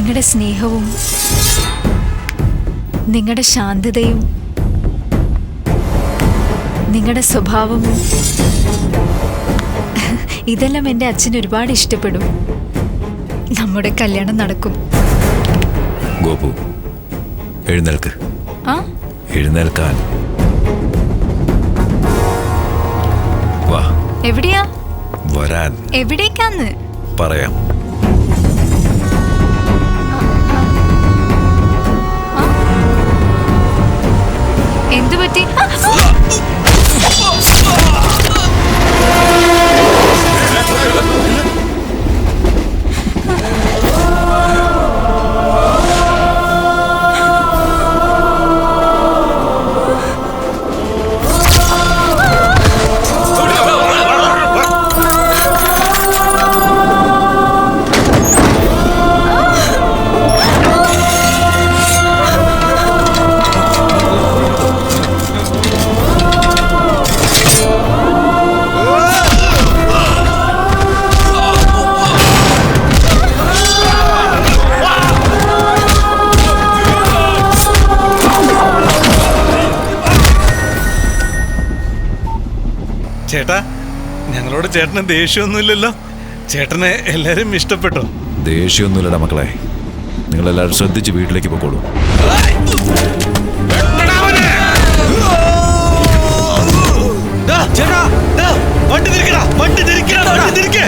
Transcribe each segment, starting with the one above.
നിങ്ങളുടെ സ്നേഹവും നിങ്ങളുടെ ശാന്തതയും നിങ്ങളുടെ സ്വഭാവവും ഇതെല്ലാം എൻ്റെ അച്ഛൻ ഒരുപാട് ഇഷ്ടപ്പെടും. നമ്മുടെ കല്യാണം നടക്കും. ഗോപു, എഴുന്നേൽക്ക്. എഴുന്നേൽക്കാൻ. വാ. എവിടെയാ? വരാൻ. എവിടേക്കാന്ന് പറയാം. എന്തു പറ്റി? ചേട്ടാ, ഞങ്ങളോട് ചേട്ടന് ദേഷ്യമൊന്നുമില്ലല്ലോ? ചേട്ടനെ എല്ലാരും ഇഷ്ടപ്പെട്ടോ? ദേഷ്യമൊന്നുമില്ലടാ മക്കളെ. നിങ്ങളെല്ലാവരും ശ്രദ്ധിച്ച് വീട്ടിലേക്ക് പോയിക്കോളൂ. വണ്ടി തിരിക്കടാ, വണ്ടി തിരിക്കടാ, വണ്ടി തിരിക്കേ.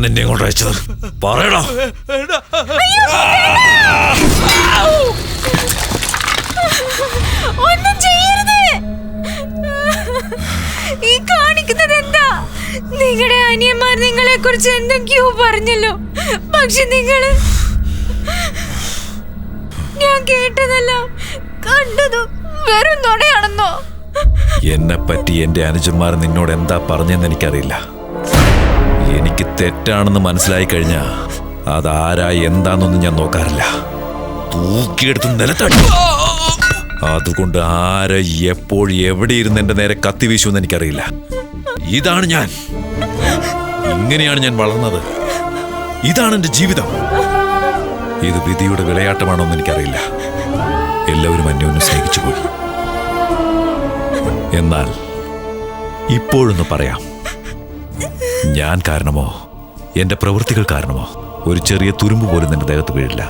നിന്നെ കൊണ്ട് അയച്ചത് പറയടാ. ഒന്നും ചെയ്യരുത്. ഈ കാണിക്കുന്നത് എന്താ? നിങ്ങളുടെ അനിയന്മാർ നിങ്ങളെ കുറിച്ച് എന്തൊക്കെയോ പറഞ്ഞല്ലോ. പക്ഷെ നിങ്ങള് ഞാൻ കേട്ടതല്ലോ കണ്ടതോ വെറും നുണയാണെന്നോ? എന്നെ പറ്റി എന്റെ അനുജന്മാർ നിന്നോട് എന്താ പറഞ്ഞെന്ന് എനിക്കറിയില്ല. എനിക്ക് തെറ്റാണെന്ന് മനസ്സിലായി കഴിഞ്ഞാ അതാരാ എന്താന്നൊന്നും ഞാൻ നോക്കാറില്ല. തൂക്കിയെടുത്ത് നിലത്തടി. അതുകൊണ്ട് ആര് എപ്പോൾ എവിടെ ഇരുന്ന് എന്റെ നേരെ കത്തി വീശുമെന്ന് എനിക്കറിയില്ല. ഇതാണ് ഞാൻ. ഇങ്ങനെയാണ് ഞാൻ വളർന്നത്. ഇതാണ് എന്റെ ജീവിതം. ഇത് വിധിയുടെ വിളയാട്ടമാണോ എന്ന് എനിക്കറിയില്ല. എല്ലാവരും അന്യോന്യം സ്നേഹിച്ചു പോയി. എന്നാൽ ഇപ്പോഴൊന്ന് പറയാം, ഞാൻ കാരണമോ എന്റെ പ്രവൃത്തികൾ കാരണമോ ഒരു ചെറിയ തുരുമ്പ് പോലും നിന്റെ ദേഹത്ത് വീഴില്ല.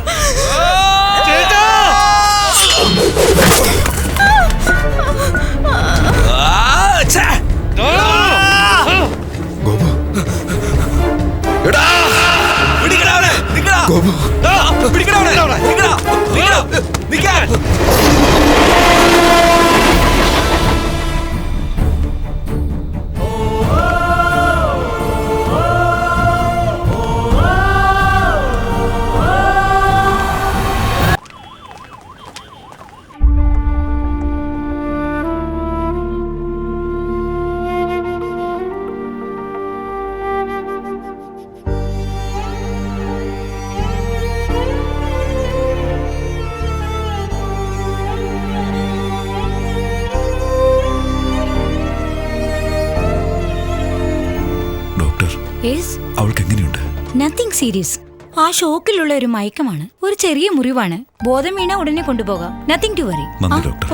അവൾക്ക് എങ്ങനെയുണ്ട്? Nothing serious. ആ ഷോക്കിലുള്ള ഒരു മയക്കമാണ്. ഒരു ചെറിയ മുറിവാണ്. ബോധം വീണ ഉടനെ കൊണ്ടുപോകാം. Nothing to worry.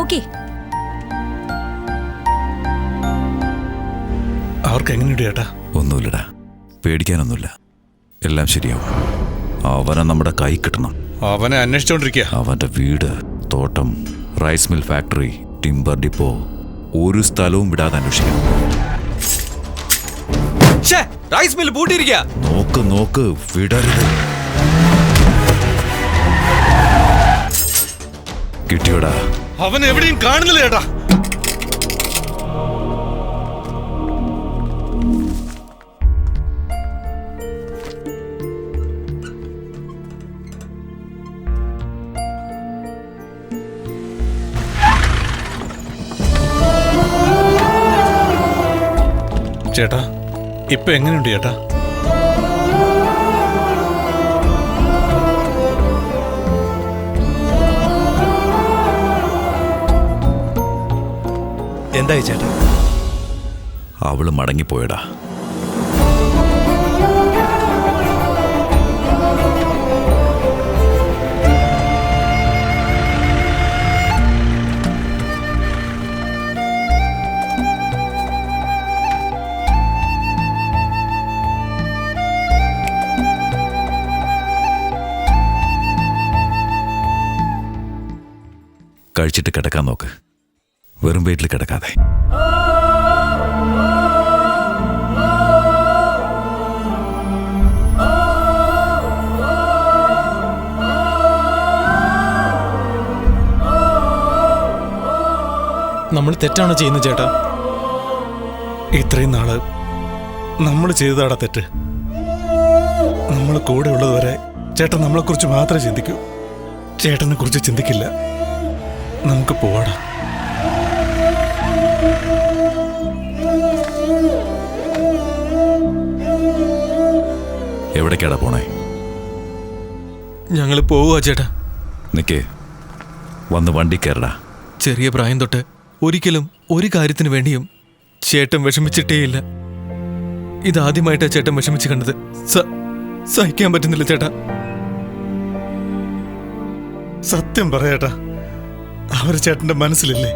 ഓക്കെ. അവർക്ക് എങ്ങനെയുണ്ട് ചേട്ടാ? ഒന്നുമില്ലടാ, പേടിക്കാനൊന്നുമില്ല. എല്ലാം ശരിയാവും. അവനെ നമ്മുടെ കൈ കിട്ടണം. അവനെ അന്വേഷിച്ചോണ്ടിരിക്കുക. അവന്റെ വീട്, തോട്ടം, rice mill factory, timber depot, ഒരു സ്ഥലവും വിടാതെ അന്വേഷിക്കണം. റൈസ് മിൽ പൂട്ടിയിരിക്കുക. നോക്ക് നോക്ക്, വിടരുത്. കിട്ടിയോടാ? അവൻ എവിടെയും കാണുന്നില്ല ചേട്ടാ. ചേട്ടാ ഇപ്പൊ എങ്ങനെയുണ്ട് ചേട്ടാ? എന്തായി ചേട്ടാ? അവള് മടങ്ങിപ്പോയടാ. കഴിച്ചിട്ട് കിടക്കാൻ നോക്ക്, വെറും വീട്ടിൽ കിടക്കാതെ. നമ്മൾ തെറ്റാണോ ചെയ്യുന്നത് ചേട്ടാ? ഇത്രയും നാള് നമ്മൾ ചെയ്തതാടാ തെറ്റ്. നമ്മൾ കൂടെ ഉള്ളതുവരെ ചേട്ടൻ നമ്മളെ കുറിച്ച് മാത്രമേ ചിന്തിക്കൂ. ചേട്ടനെ കുറിച്ച് ചിന്തിക്കില്ല. നമുക്ക് പോവാടാ. എവിടേക്കാടാ പോണേ? ഞങ്ങൾ പോവുക ചേട്ടാ. നിക്കേ, വന്ന് വണ്ടി കയറടാ. ചെറിയ പ്രായം തൊട്ട് ഒരിക്കലും ഒരു കാര്യത്തിന് വേണ്ടിയും ചേട്ടൻ വിഷമിച്ചിട്ടേയില്ല. ഇതാദ്യമായിട്ടാ ചേട്ടൻ വിഷമിച്ച് കണ്ടത്. സഹിക്കാൻ പറ്റുന്നില്ല ചേട്ടാ. സത്യം പറയേട്ടാ, അവർ ചേട്ടന്റെ മനസ്സിലില്ലേ?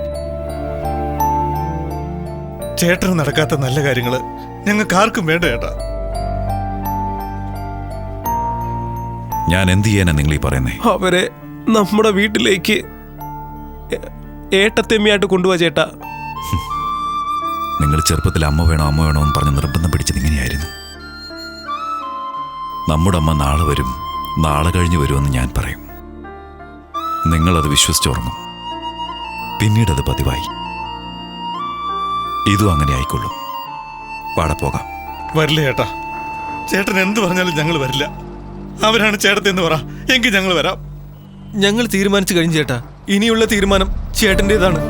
ചേട്ടന് നടക്കാത്ത നല്ല കാര്യങ്ങള് ഞങ്ങൾക്ക് ആർക്കും വേണ്ട ചേട്ടാ. ഞാൻ എന്ത് ചെയ്യാനാ നിങ്ങൾ ഈ പറയുന്നേ? അവരെ നമ്മുടെ വീട്ടിലേക്ക് ഏട്ടത്തെമ്മയായിട്ട് കൊണ്ടുപോവാ ചേട്ടാ. നിങ്ങൾ ചെറുപ്പത്തിൽ അമ്മ വേണോ എന്ന് പറഞ്ഞ് നിർബന്ധം പിടിച്ചത് ഇങ്ങനെയായിരുന്നു. നമ്മുടെ അമ്മ നാളെ വരും, നാളെ കഴിഞ്ഞ് വരുമെന്ന് ഞാൻ പറയും. നിങ്ങളത് വിശ്വസിച്ചുറങ്ങും. പിന്നീടത് പതിവായി. ഇതും അങ്ങനെ ആയിക്കൊള്ളും. പാടെ പോകാം. വരില്ല ചേട്ടാ. ചേട്ടൻ എന്ത് പറഞ്ഞാലും ഞങ്ങൾ വരില്ല. അവരാണ് ചേട്ടത്തി എന്ന് പറ, എങ്കിൽ ഞങ്ങൾ വരാം. ഞങ്ങൾ തീരുമാനിച്ചു കഴിഞ്ഞു ചേട്ടാ. ഇനിയുള്ള തീരുമാനം ചേട്ടൻ്റെതാണ്.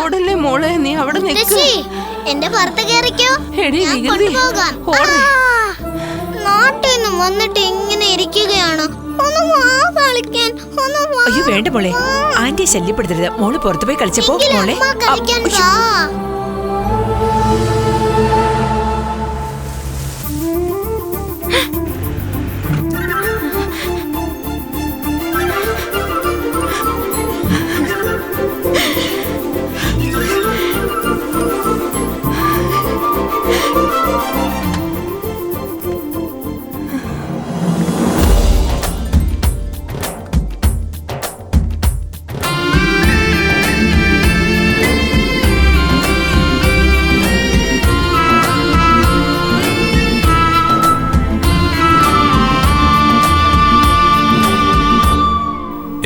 ഓടല്ലേ മോളെ, നീ അവിടെ എന്റെ പുറത്ത് കേറിക്കോ, എടി ഞാൻ വികൃതി. കൊണ്ടുപോകാം. ഓട്. നാട്ടിൽ നിന്നും വന്നിട്ട് ഇങ്ങനെ ഇരിക്കുകയാണ്. ഒന്ന് വാ കളിക്കാൻ, ഒന്ന് വാ. അയ്യോ വേണ്ട മോളെ, ആന്റിയെ ശല്യപ്പെടുത്തരുത്. മോള് പുറത്തു പോയി കളിച്ചപ്പോ എങ്കിലും മോളെ അമ്മ കളിക്കാൻ വാ.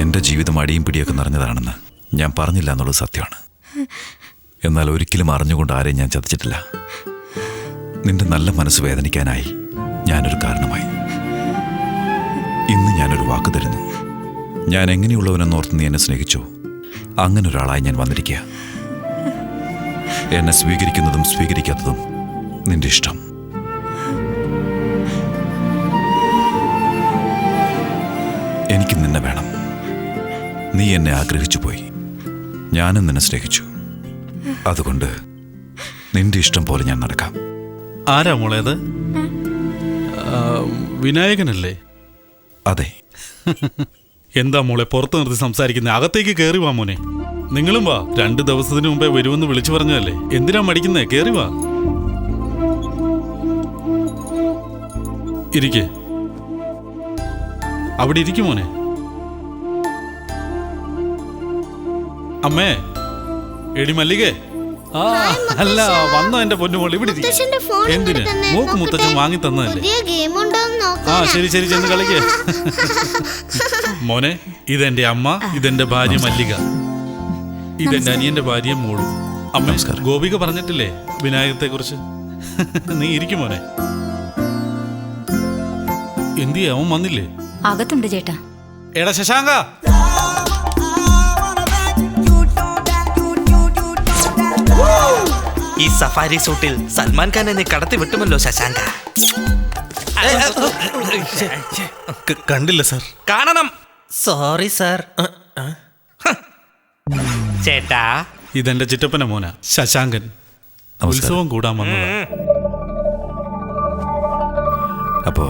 എൻ്റെ ജീവിതം അടിയും പിടിയൊക്കെ നിറഞ്ഞതാണെന്ന് ഞാൻ പറഞ്ഞില്ല എന്നുള്ളത് സത്യമാണ്. എന്നാൽ ഒരിക്കലും അറിഞ്ഞുകൊണ്ട് ആരെയും ഞാൻ ചതിച്ചിട്ടില്ല. നിന്റെ നല്ല മനസ്സ് വേദനിക്കാനായി ഞാനൊരു കാരണമായി. ഇന്ന് ഞാനൊരു വാക്ക് തരുന്നു. ഞാൻ എങ്ങനെയുള്ളവനെന്നോർത്ത് നീ എന്നെ സ്നേഹിച്ചോ, അങ്ങനെ ഒരാളായി ഞാൻ വന്നിരിക്കുക. എന്നെ സ്വീകരിക്കുന്നതും സ്വീകരിക്കാത്തതും നിന്റെ ഇഷ്ടം. എനിക്ക് നിന്നെ വേണം. നീ എന്നെ ആഗ്രഹിച്ചു പോയി, ഞാനും നിന്നെ സ്നേഹിച്ചു. അതുകൊണ്ട് നിന്റെ ഇഷ്ടം പോലെ ഞാൻ നടക്കാം. ആരാ മോളേത്? വിനായകനല്ലേ? അതെ. എന്താ മോളെ പുറത്ത് നിർത്തി സംസാരിക്കുന്നത്? അകത്തേക്ക് കയറി വാ മോനെ. നിങ്ങളും വാ. 2 ദിവസത്തിന് മുമ്പേ വരുമെന്ന് വിളിച്ചു പറഞ്ഞതല്ലേ, എന്തിനാ മടിക്കുന്നേ? കയറി വാ, ഇരിക്കേ. അവിടെ ഇരിക്കും മോനെ. അമ്മേ, എടി മല്ലികേ. ആ അല്ല, വന്നോ എന്റെ പൊന്നുമോൾ? ഇവിടെ ഇരിക്ക്. മുത്തശ്ശന്റെ ഫോൺ എന്തിന്? ഇങ്ങോട്ട് തന്നെ, മൂക്ക് മുത്തച്ഛൻ നോക്കട്ടെ. വാങ്ങി തന്നതല്ലേ? പുതിയ ഗെയിം ഉണ്ടോന്ന് ആ നോക്കാം. ശരി ശരി, ചെന്ന് കളിക്കേ. മോനെ, ഇതെന്റെ അമ്മ, ഇതെന്റെ ഭാര്യ മല്ലിക, ഇതെന്റെ അനിയന്റെ ഭാര്യ മോളു. അമ്മ നമസ്കാരം. ഗോപിക പറഞ്ഞിട്ടില്ലേ വിനായകത്തെ കുറിച്ച്? നീ ഇരിക്കും മോനെ. എന്തിയാ അവൻ വന്നില്ലേ? അകത്തുണ്ട് ചേട്ടാ. എടാ ശശാങ്ക, ഈ സഫാരി സൂട്ടിൽ സൽമാൻ ഖാൻ എന്നെ കടത്തി വിട്ടുമല്ലോ ശശാങ്ക. കണ്ടില്ല സാർ. കാണണം. Sorry sir. ചേട്ടാ, ഇതെന്റെ ചിറ്റപ്പന മോന ശശാങ്കൻ. നമസ്കാരം. ഉത്സവം കൂടാൻ വന്നതാ. അപ്പോ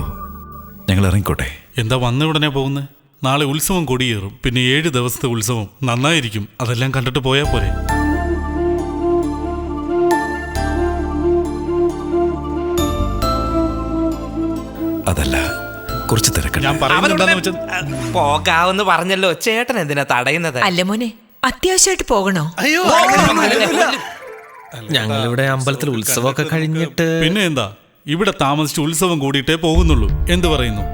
ഞങ്ങൾ ഇറങ്ങിക്കോട്ടെ? എന്താ വന്ന ഉടനെ പോകുന്നത്? നാളെ ഉത്സവം കൊടിയേറും. പിന്നെ 7 ദിവസത്തെ ഉത്സവം നന്നായിരിക്കും. അതെല്ലാം കണ്ടിട്ട് പോയാ പോരെ? അതല്ല, കുറച്ച് തിരക്കുണ്ട്. ഞാൻ പറയുന്നത് വെച്ചാൽ പോകാവെന്ന് പറഞ്ഞല്ലോ. ചേട്ടൻ എന്തിനാ തടയുന്നത്? അല്ല മോനെ, അത്യാവശ്യമായിട്ട് പോകണോ? ഞങ്ങളിവിടെ അമ്പലത്തിൽ ഉത്സവമൊക്കെ കഴിഞ്ഞിട്ട് പിന്നെ എന്താ, ഇവിടെ താമസിച്ച് ഉത്സവം കൂടിയിട്ടേ പോകുന്നുള്ളൂ. എന്ത് പറയുന്നു?